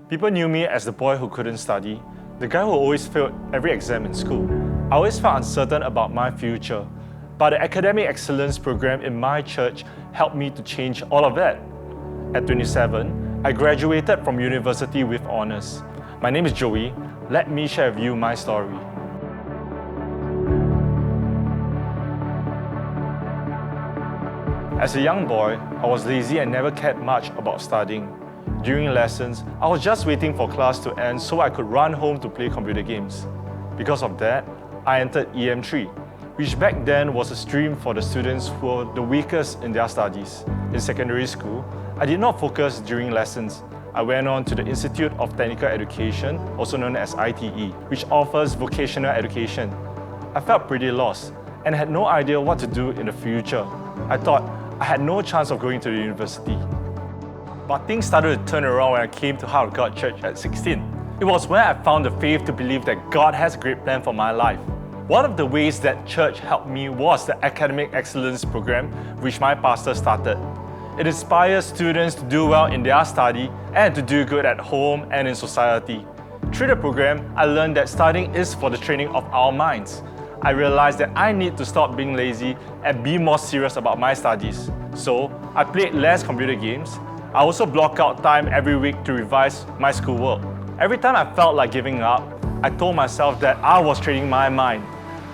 People knew me as the boy who couldn't study, the guy who always failed every exam in school. I always felt uncertain about my future, but the academic excellence program in my church helped me to change all of that. At 27, I graduated from university with honours. My name is Joey. Let me share with you my story. As a young boy, I was lazy and never cared much about studying. During lessons, I was just waiting for class to end so I could run home to play computer games. Because of that, I entered EM3, which back then was a stream for the students who were the weakest in their studies. In secondary school, I did not focus during lessons. I went on to the Institute of Technical Education, also known as ITE, which offers vocational education. I felt pretty lost and had no idea what to do in the future. I thought I had no chance of going to the university. But things started to turn around when I came to Heart of God Church at 16. It was when I found the faith to believe that God has a great plan for my life. One of the ways that church helped me was the Academic Excellence program, which my pastor started. It inspires students to do well in their study and to do good at home and in society. Through the program, I learned that studying is for the training of our minds. I realized that I need to stop being lazy and be more serious about my studies. So, I played less computer games. I also block out time every week to revise my schoolwork. Every time I felt like giving up, I told myself that I was training my mind.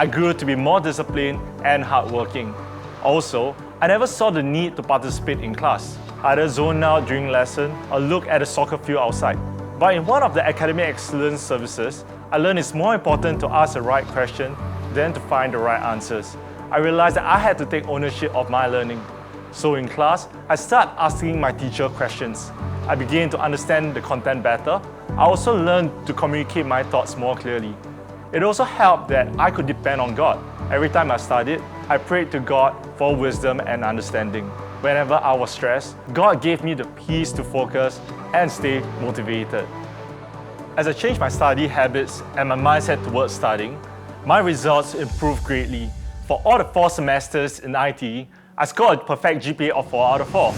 I grew to be more disciplined and hardworking. Also, I never saw the need to participate in class. I either zone out during lesson or look at the soccer field outside. But in one of the academic excellence services, I learned it's more important to ask the right question than to find the right answers. I realized that I had to take ownership of my learning. So in class, I started asking my teacher questions. I began to understand the content better. I also learned to communicate my thoughts more clearly. It also helped that I could depend on God. Every time I studied, I prayed to God for wisdom and understanding. Whenever I was stressed, God gave me the peace to focus and stay motivated. As I changed my study habits and my mindset towards studying, my results improved greatly. For all the 4 semesters in ITE, I scored a perfect GPA of 4 out of 4.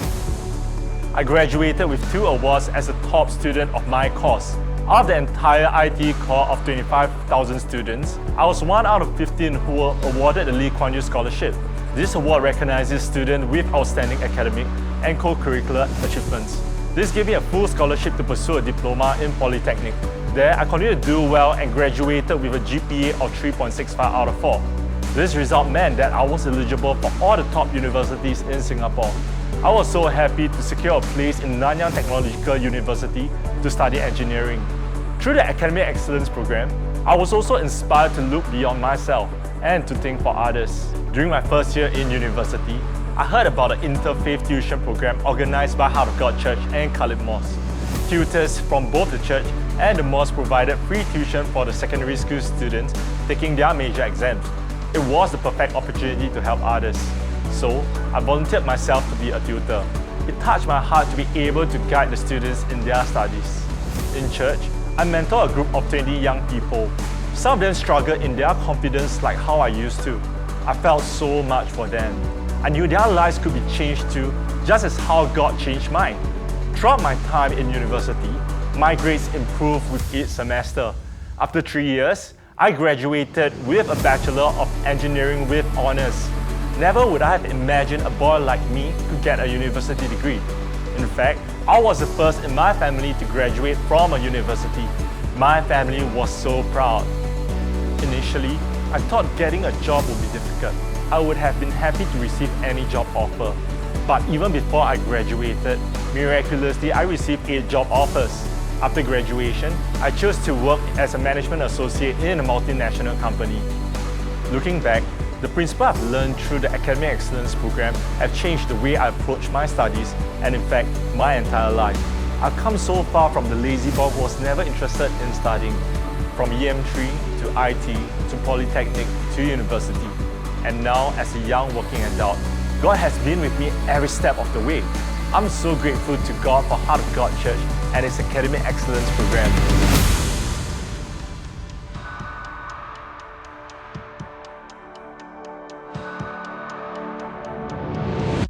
I graduated with 2 awards as the top student of my course. Out of the entire ITE core of 25,000 students, I was 1 out of 15 who were awarded the Lee Kuan Yew Scholarship. This award recognizes students with outstanding academic and co-curricular achievements. This gave me a full scholarship to pursue a diploma in Polytechnic. There, I continued to do well and graduated with a GPA of 3.65 out of 4. This result meant that I was eligible for all the top universities in Singapore. I was so happy to secure a place in Nanyang Technological University to study engineering. Through the Academic Excellence program, I was also inspired to look beyond myself and to think for others. During my first year in university, I heard about the interfaith tuition program organized by Heart of God Church and Khalid Mosque. Tutors from both the church and the mosque provided free tuition for the secondary school students taking their major exams. It was the perfect opportunity to help others. So, I volunteered myself to be a tutor. It touched my heart to be able to guide the students in their studies. In church, I mentor a group of 20 young people. Some of them struggled in their confidence like how I used to. I felt so much for them. I knew their lives could be changed too, just as how God changed mine. Throughout my time in university, my grades improved with each semester. After 3 years, I graduated with a Bachelor of Engineering with honours. Never would I have imagined a boy like me could get a university degree. In fact, I was the first in my family to graduate from a university. My family was so proud. Initially, I thought getting a job would be difficult. I would have been happy to receive any job offer. But even before I graduated, miraculously I received 8 job offers. After graduation, I chose to work as a management associate in a multinational company. Looking back, the principles I've learned through the Academic Excellence program have changed the way I approach my studies and, in fact, my entire life. I've come so far from the lazy boy who was never interested in studying, from EM3 to ITE to Polytechnic to university. And now, as a young working adult, God has been with me every step of the way. I'm so grateful to God for Heart of God Church and its Academic Excellence program.